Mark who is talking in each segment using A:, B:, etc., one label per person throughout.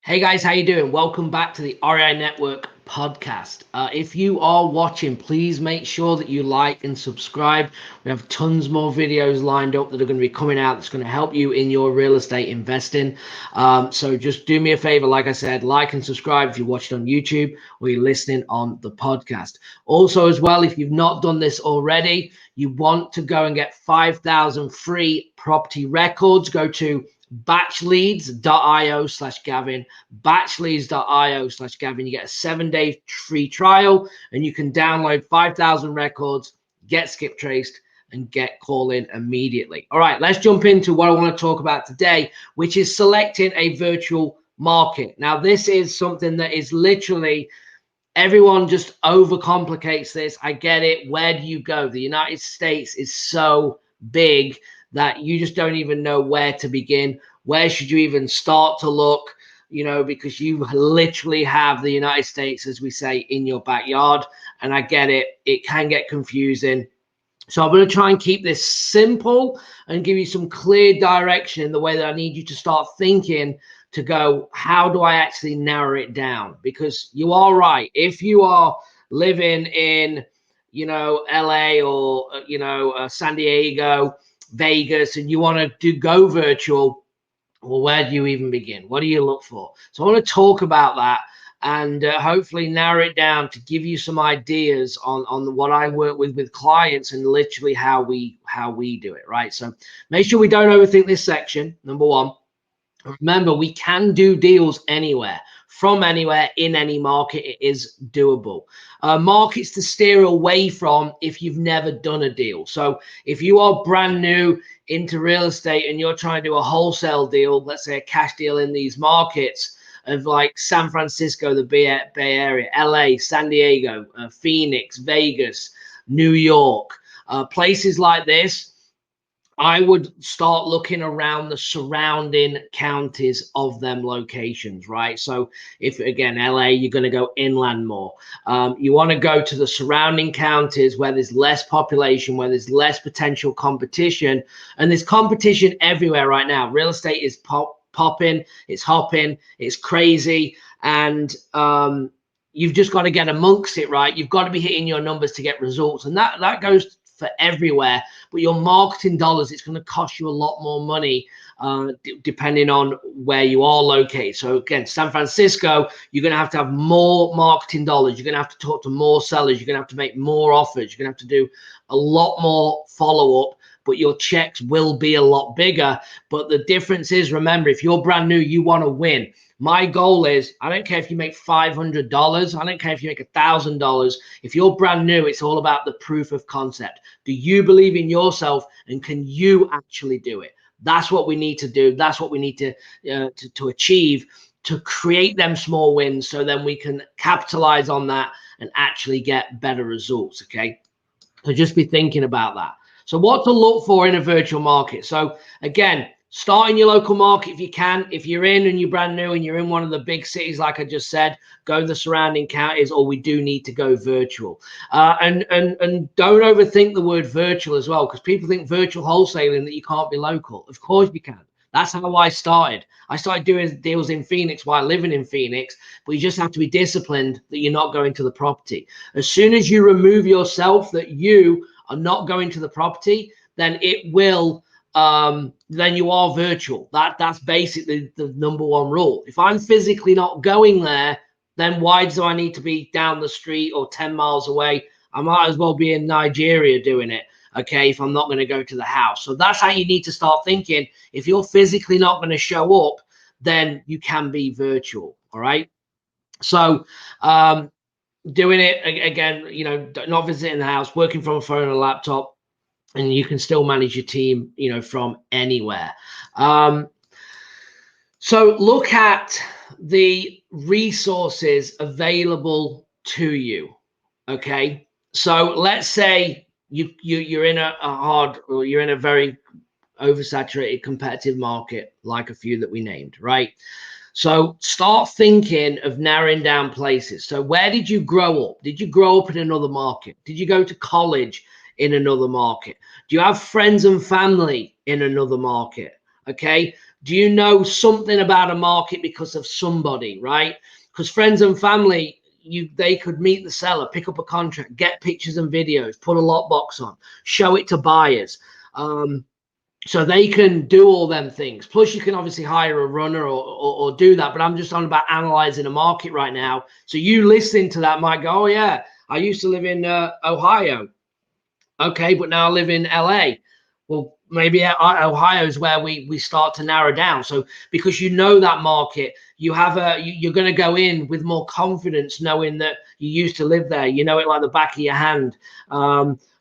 A: Hey guys, how you doing? Welcome back to the REI Network podcast. If you are watching, please make sure that you like and subscribe. We have tons more videos lined up that are going to be coming out that's going to help you in your real estate investing. So just do me a favor, like I said, like and subscribe if you're watching on YouTube or you're listening on the podcast. Also, as well, if you've not done this already, you want to go and get 5,000 free property records, go to batchleads.io/Gavin, batchleads.io/Gavin. You get a 7-day free trial and you can download 5,000 records, get skip traced, and get calling immediately. All right, let's jump into what I want to talk about today, which is selecting a virtual market. Now, this is something that is literally everyone just overcomplicates this. I get it. Where do you go? The United States is so big that you just don't even know where to begin. Where should you even start to look? Because you literally have the United States, as we say, in your backyard. And I get it. It can get confusing. So I'm going to try and keep this simple and give you some clear direction in the way that I need you to start thinking to go, how do I actually narrow it down? Because you are right. If you are living in, LA or, San Diego, Vegas, and you want to go virtual, well, where do you even begin? What do you look for? So I want to talk about that and hopefully narrow it down to give you some ideas on what I work with clients and literally how we do it, right? So make sure we don't overthink this section, number one. Remember, we can do deals anywhere, from anywhere, in any market. It is doable. Markets to steer away from if you've never done a deal. So if you are brand new into real estate and you're trying to do a wholesale deal, let's say a cash deal in these markets of like San Francisco, the Bay Area, LA, San Diego, Phoenix, Vegas, New York, places like this, I would start looking around the surrounding counties of them locations, right? So if, again, LA, you're going to go inland more. You want to go to the surrounding counties where there's less population, where there's less potential competition. And there's competition everywhere right now. Real estate is popping, it's hopping, it's crazy. And you've just got to get amongst it, right? You've got to be hitting your numbers to get results. And that goes for everywhere, but your marketing dollars, it's going to cost you a lot more money depending on where you are located. So again, San Francisco, you're going to have more marketing dollars. You're going to have to talk to more sellers. You're going to have to make more offers. You're going to have to do a lot more follow-up, but your checks will be a lot bigger. But the difference is, remember, if you're brand new, you want to win. My goal is, I don't care if you make $500. I don't care if you make $1,000. If you're brand new, it's all about the proof of concept. Do you believe in yourself, and can you actually do it? That's what we need to do. That's what we need to achieve, to create them small wins, so then we can capitalize on that and actually get better results. Okay, so just be thinking about that. So what to look for in a virtual market. So again, start in your local market if you can. If you're in and you're brand new and you're in one of the big cities, like I just said, go to the surrounding counties, or we do need to go virtual. And don't overthink the word virtual as well, because people think virtual wholesaling that you can't be local. Of course you can. That's how I started. I started doing deals in Phoenix while living in Phoenix, but you just have to be disciplined that you're not going to the property. As soon as you remove yourself that you are not going to the property, then it will then you are virtual. That's basically the number one rule. If I'm physically not going there, then why do I need to be down the street or 10 miles away? I might as well be in Nigeria doing it, okay, if I'm not going to go to the house. So that's how you need to start thinking. If you're physically not going to show up, then you can be virtual, all right? So doing it, again, not visiting the house, working from a phone and a laptop, and you can still manage your team, from anywhere. So look at the resources available to you. Okay. So let's say you're in you're in a very oversaturated competitive market, like a few that we named, right? So start thinking of narrowing down places. So where did you grow up? Did you grow up in another market? Did you go to college in another market? Do you have friends and family in another market? Okay. Do you know something about a market because of somebody, right? Because friends and family, they could meet the seller, pick up a contract, get pictures and videos, put a lockbox on, show it to buyers. So they can do all them things. Plus, you can obviously hire a runner or do that. But I'm just on about analyzing a market right now. So you listening to that might go, oh, yeah, I used to live in Ohio. Okay, but now I live in LA. Well, maybe Ohio is where we start to narrow down. So because you know that market, you're going to go in with more confidence, knowing that you used to live there. You know it like the back of your hand.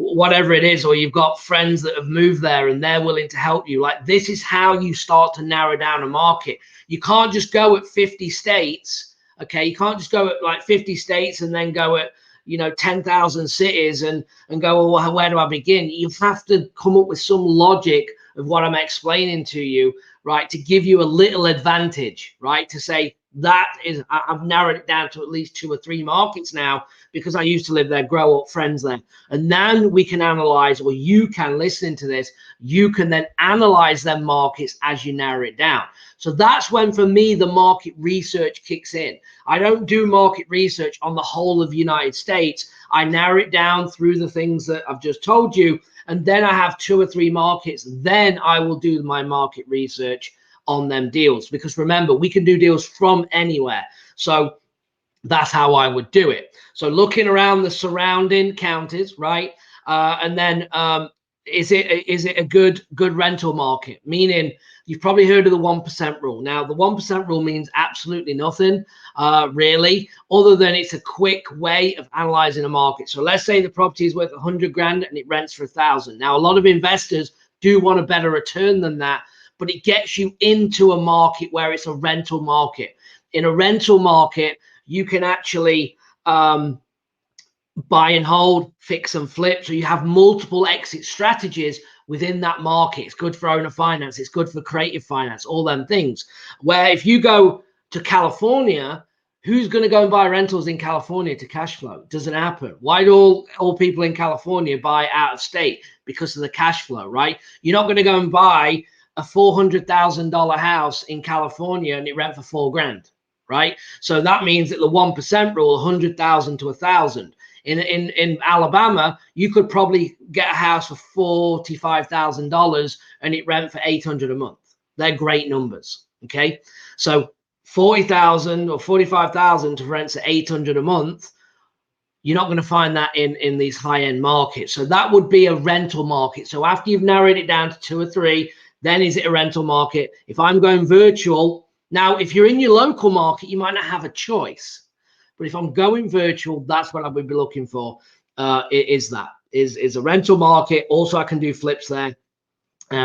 A: Whatever it is, or you've got friends that have moved there and they're willing to help you. Like, this is how you start to narrow down a market. You can't just go at 50 states. Okay, you can't just go at like 50 states and then go at 10,000 cities and go, well, where do I begin? You have to come up with some logic of what I'm explaining to you, right, to give you a little advantage, right, to say that is, I've narrowed it down to at least 2 or 3 markets now because I used to live there, grow up, friends there. And then we can analyze, or you can, listen to this, you can then analyze them markets as you narrow it down. So that's when, for me, the market research kicks in. I don't do market research on the whole of the United States. I narrow it down through the things that I've just told you. And then I have 2 or 3 markets. Then I will do my market research on them deals. Because remember, we can do deals from anywhere. So that's how I would do it. So looking around the surrounding counties, right? And then is it a good rental market? Meaning, you've probably heard of the 1% rule. Now, the 1% rule means absolutely nothing, really, other than it's a quick way of analyzing a market. So let's say the property is worth 100 grand and it rents for 1,000. Now, a lot of investors do want a better return than that, but it gets you into a market where it's a rental market. In a rental market, you can actually buy and hold, fix and flip. So you have multiple exit strategies within that market. It's good for owner finance. It's good for creative finance, all them things. Where if you go to California, who's going to go and buy rentals in California to cash flow? It doesn't happen. Why do all people in California buy out of state? Because of the cash flow, right? You're not going to go and buy a $400,000 house in California and it rent for 4 grand. Right. So that means that the 1% rule, 100,000 to 1,000. In Alabama, you could probably get a house for $45,000 and it rent for $800 a month. They're great numbers. Okay. So 40,000 or 45,000 to rent at $800 a month. You're not going to find that in these high-end markets. So that would be a rental market. So after you've narrowed it down to 2 or 3, then is it a rental market? If I'm going virtual, now, if you're in your local market, you might not have a choice. But if I'm going virtual, that's what I would be looking for. Is a rental market. Also, I can do flips there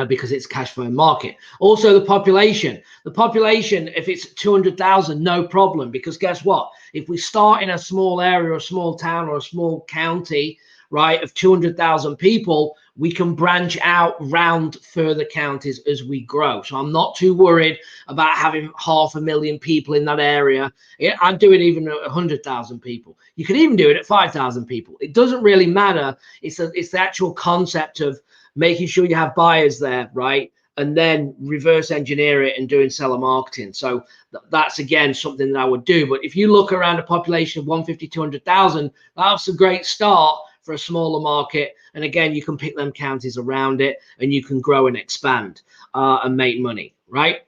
A: because it's a cash flow market. Also, the population. The population, if it's 200,000, no problem. Because guess what? If we start in a small area, or a small town, or a small county, right, of 200,000 people, we can branch out round further counties as we grow. So I'm not too worried about having 500,000 people in that area. I'd do it even at 100,000 people. You could even do it at 5,000 people. It doesn't really matter. It's the actual concept of making sure you have buyers there, right? And then reverse engineer it and doing seller marketing. So that's, again, something that I would do. But if you look around a population of 150, 200,000, that's a great start for a smaller market. And again, you can pick them counties around it and you can grow and expand and make money, right?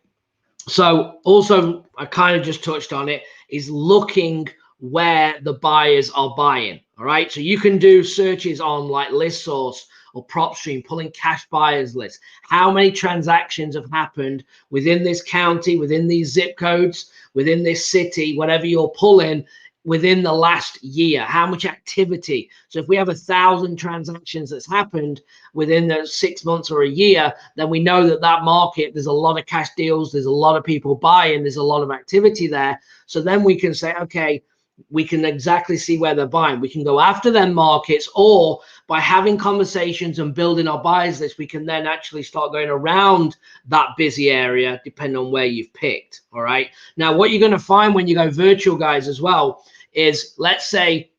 A: So also, I kind of just touched on it, is looking where the buyers are buying. All right. So you can do searches on like ListSource or PropStream, pulling cash buyers lists. How many transactions have happened within this county, within these zip codes, within this city, whatever you're pulling, within the last year? How much activity? So if we have 1,000 transactions that's happened within the 6 months or a year, then we know that that market, there's a lot of cash deals, there's a lot of people buying, there's a lot of activity there. So then we can say, okay, we can exactly see where they're buying. We can go after them markets, or by having conversations and building our buyers list, we can then actually start going around that busy area, depending on where you've picked. All right. Now, what you're going to find when you go virtual, guys, as well, is, let's say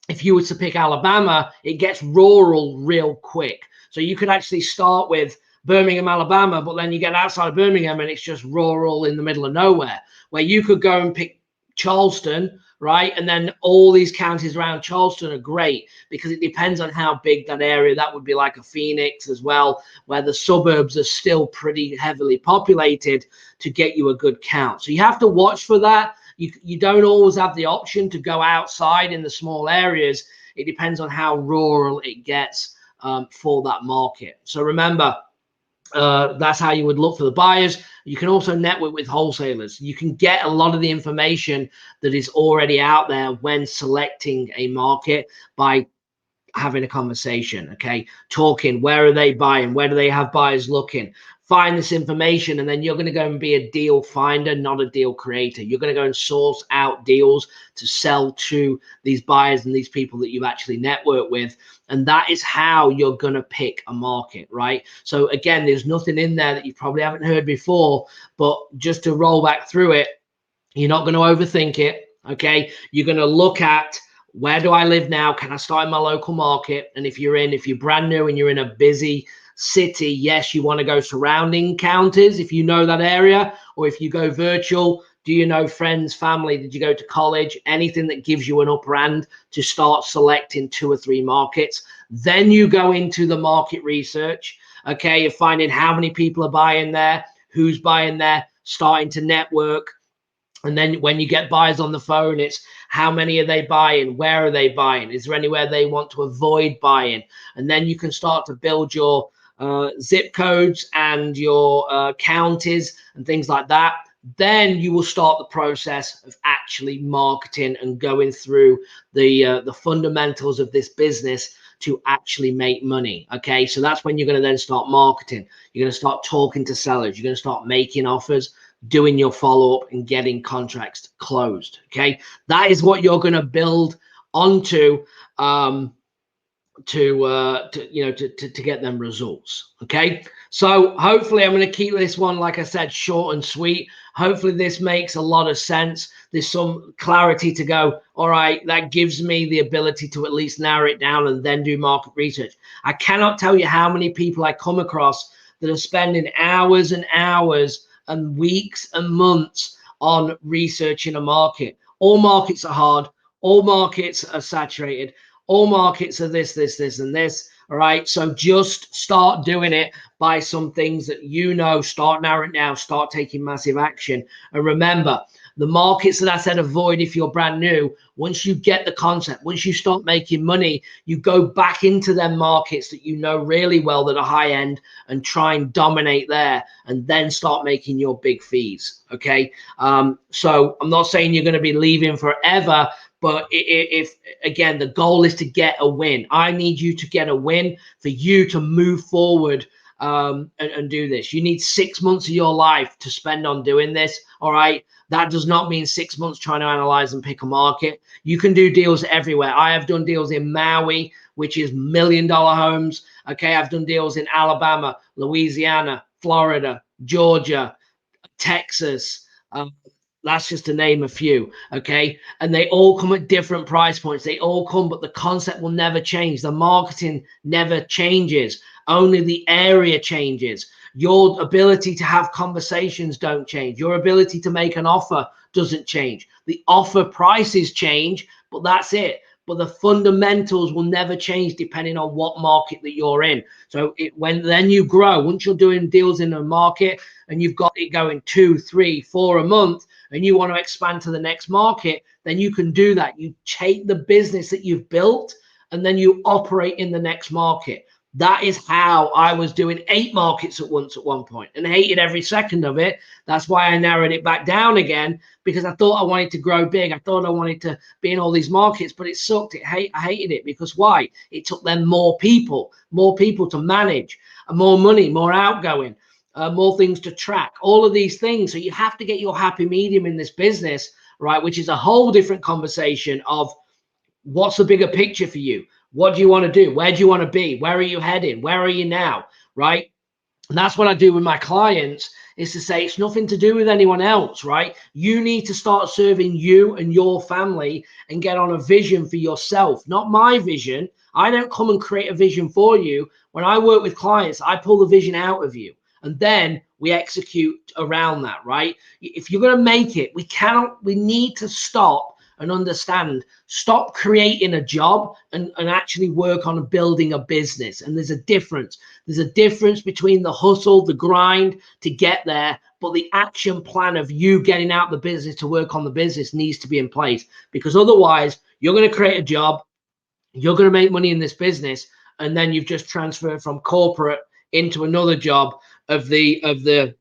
A: if you were to pick Alabama, it gets rural real quick. So you could actually start with Birmingham, Alabama, but then you get outside of Birmingham and it's just rural in the middle of nowhere, where you could go and pick Charleston, right? And then all these counties around Charleston are great because it depends on how big that area. That would be like a Phoenix as well, where the suburbs are still pretty heavily populated to get you a good count. So you have to watch for that. You don't always have the option to go outside in the small areas. It depends on how rural it gets for that market. So remember, that's how you would look for the buyers. You can also network with wholesalers. You can get a lot of the information that is already out there when selecting a market by having a conversation, okay? Talking, where are they buying? Where do they have buyers looking? Find this information, and then you're going to go and be a deal finder, not a deal creator. You're going to go and source out deals to sell to these buyers and these people that you've actually networked with. And that is how you're going to pick a market, right? So again, there's nothing in there that you probably haven't heard before, but just to roll back through it, you're not going to overthink it, okay? You're going to look at, where do I live now? Can I start in my local market? And if you're brand new and you're in a busy city, yes, you want to go surrounding counties if you know that area, or if you go virtual, do you know friends, family? Did you go to college? Anything that gives you an upper hand to start selecting 2 or 3 markets. Then you go into the market research, okay? You're finding how many people are buying there, who's buying there, starting to network. And then when you get buyers on the phone, it's how many are they buying? Where are they buying? Is there anywhere they want to avoid buying? And then you can start to build your zip codes and your counties and things like that. Then you will start the process of actually marketing and going through the fundamentals of this business to actually make money. Okay, so that's when you're going to then start marketing. You're going to start talking to sellers. You're going to start making offers, doing your follow-up, and getting contracts closed. Okay, that is what you're going to build onto to get them results. Okay, so hopefully I'm going to keep this one, like I said, short and sweet. Hopefully this makes a lot of sense. There's some clarity to go, all right, that gives me the ability to at least narrow it down and then do market research. I cannot tell you how many people I come across that are spending hours and hours and weeks and months on researching a market. All markets are hard. All markets are saturated. All markets are this, and this. All right. So just start doing it by some things that you know, start narrowing down, start taking massive action. And remember, the markets that I said avoid if you're brand new, once you get the concept, once you start making money, you go back into them markets that you know really well that are high end and try and dominate there, and then start making your big fees. Okay. So I'm not saying you're going to be leaving forever, but if again, the goal is to get a win. I need you to get a win for you to move forward and do this. You need 6 months of your life to spend on doing this. All right. That does not mean 6 months trying to analyze and pick a market. You can do deals everywhere. I have done deals in Maui, which is $1 million homes. Okay. I've done deals in Alabama, Louisiana, Florida, Georgia, Texas. That's just to name a few, okay? And they all come at different price points. They all come, but the concept will never change. The marketing never changes. Only the area changes. Your ability to have conversations don't change. Your ability to make an offer doesn't change. The offer prices change, but that's it. But the fundamentals will never change depending on what market that you're in. So then you grow, once you're doing deals in a market and you've got it going 2, 3, 4 a month, and you want to expand to the next market, then you can do that. You take the business that you've built and then you operate in the next market. That is how I was doing 8 markets at once at one point and hated every second of it. That's why I narrowed it back down again, because I thought I wanted to grow big. I thought I wanted to be in all these markets, but it sucked. I hated it because why? It took them more people to manage, more money, more outgoing, more things to track, all of these things. So you have to get your happy medium in this business, right? Which is a whole different conversation of what's the bigger picture for you? What do you want to do? Where do you want to be? Where are you heading? Where are you now? Right? And that's what I do with my clients is to say it's nothing to do with anyone else, right? You need to start serving you and your family and get on a vision for yourself, not my vision. I don't come and create a vision for you. When I work with clients, I pull the vision out of you and then we execute around that, right? If you're going to make it, we need to stop and understand, stop creating a job and actually work on building a business. And there's a difference. There's a difference between the hustle, the grind to get there, but the action plan of you getting out the business to work on the business needs to be in place, because otherwise you're going to create a job, you're going to make money in this business, and then you've just transferred from corporate into another job of the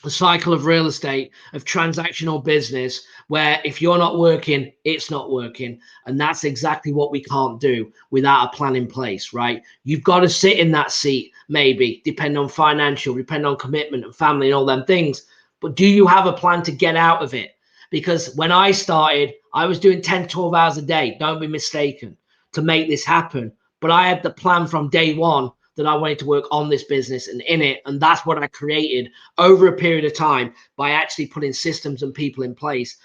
A: cycle of real estate, of transactional business, where if you're not working, it's not working. And that's exactly what we can't do without a plan in place, right? You've got to sit in that seat, maybe, depending on financial, depending on commitment and family and all them things. But do you have a plan to get out of it? Because when I started, I was doing 10, 12 hours a day, don't be mistaken, to make this happen. But I had the plan from day one that I wanted to work on this business and in it. And that's what I created over a period of time by actually putting systems and people in place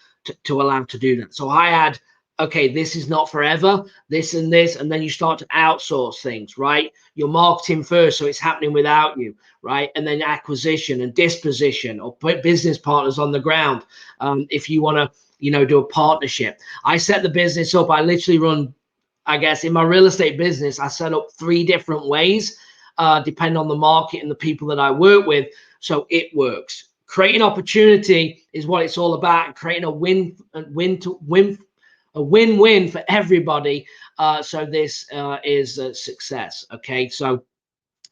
A: to allow to do that. So I had, okay, this is not forever, this and this, and then you start to outsource things, right? You're marketing first, so it's happening without you, right? And then acquisition and disposition, or put business partners on the ground. If you want to, do a partnership. I set the business up. I literally run, I guess, in my real estate business, I set up 3 different ways, depending on the market and the people that I work with. So it works. Creating opportunity is what it's all about. Creating a win-win for everybody. So this is a success. Okay, so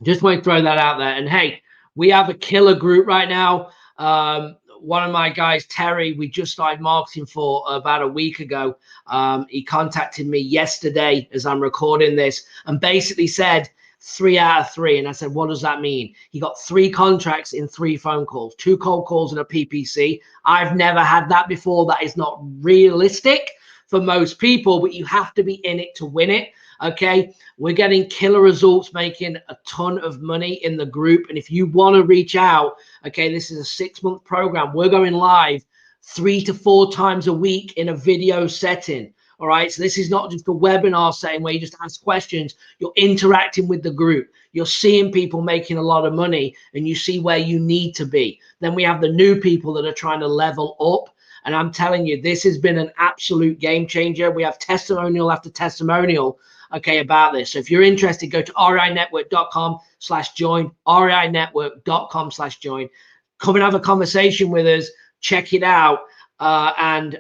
A: just want to throw that out there. And hey, we have a killer group right now. One of my guys, Terry, we just started marketing for about a week ago. He contacted me yesterday as I'm recording this and basically said 3 out of 3. And I said, what does that mean? He got 3 contracts in 3 phone calls, 2 cold calls and a PPC. I've never had that before. That is not realistic for most people, but you have to be in it to win it. Okay, we're getting killer results, making a ton of money in the group. And if you want to reach out, okay, this is a 6-month program. We're going live 3 to 4 times a week in a video setting. All right, so this is not just a webinar setting where you just ask questions. You're interacting with the group. You're seeing people making a lot of money and you see where you need to be. Then we have the new people that are trying to level up. And I'm telling you, this has been an absolute game changer. We have testimonial after testimonial, okay, about this. So if you're interested, go to reinetwork.com/join, reinetwork.com/join. Come and have a conversation with us. Check it out. I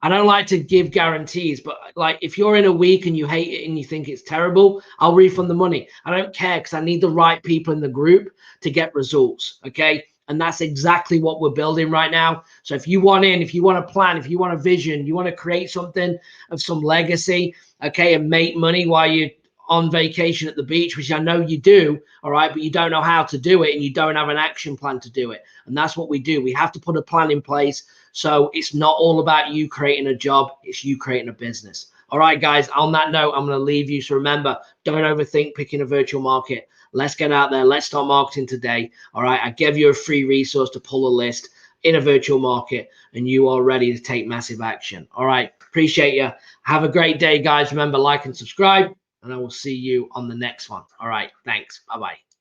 A: don't like to give guarantees, but like if you're in a week and you hate it and you think it's terrible, I'll refund the money. I don't care, because I need the right people in the group to get results, okay? And that's exactly what we're building right now. So if you want in, if you want a plan, if you want a vision, you want to create something of some legacy, okay, and make money while you're on vacation at the beach, which I know you do, all right, but you don't know how to do it and you don't have an action plan to do it. And that's what we do. We have to put a plan in place. So it's not all about you creating a job, it's you creating a business. All right, guys, on that note, I'm going to leave you. So remember, don't overthink picking a virtual market. Let's get out there. Let's start marketing today. All right, I gave you a free resource to pull a list in a virtual market, and you are ready to take massive action. All right, appreciate you. Have a great day, guys. Remember, like and subscribe, and I will see you on the next one. All right, thanks. Bye-bye.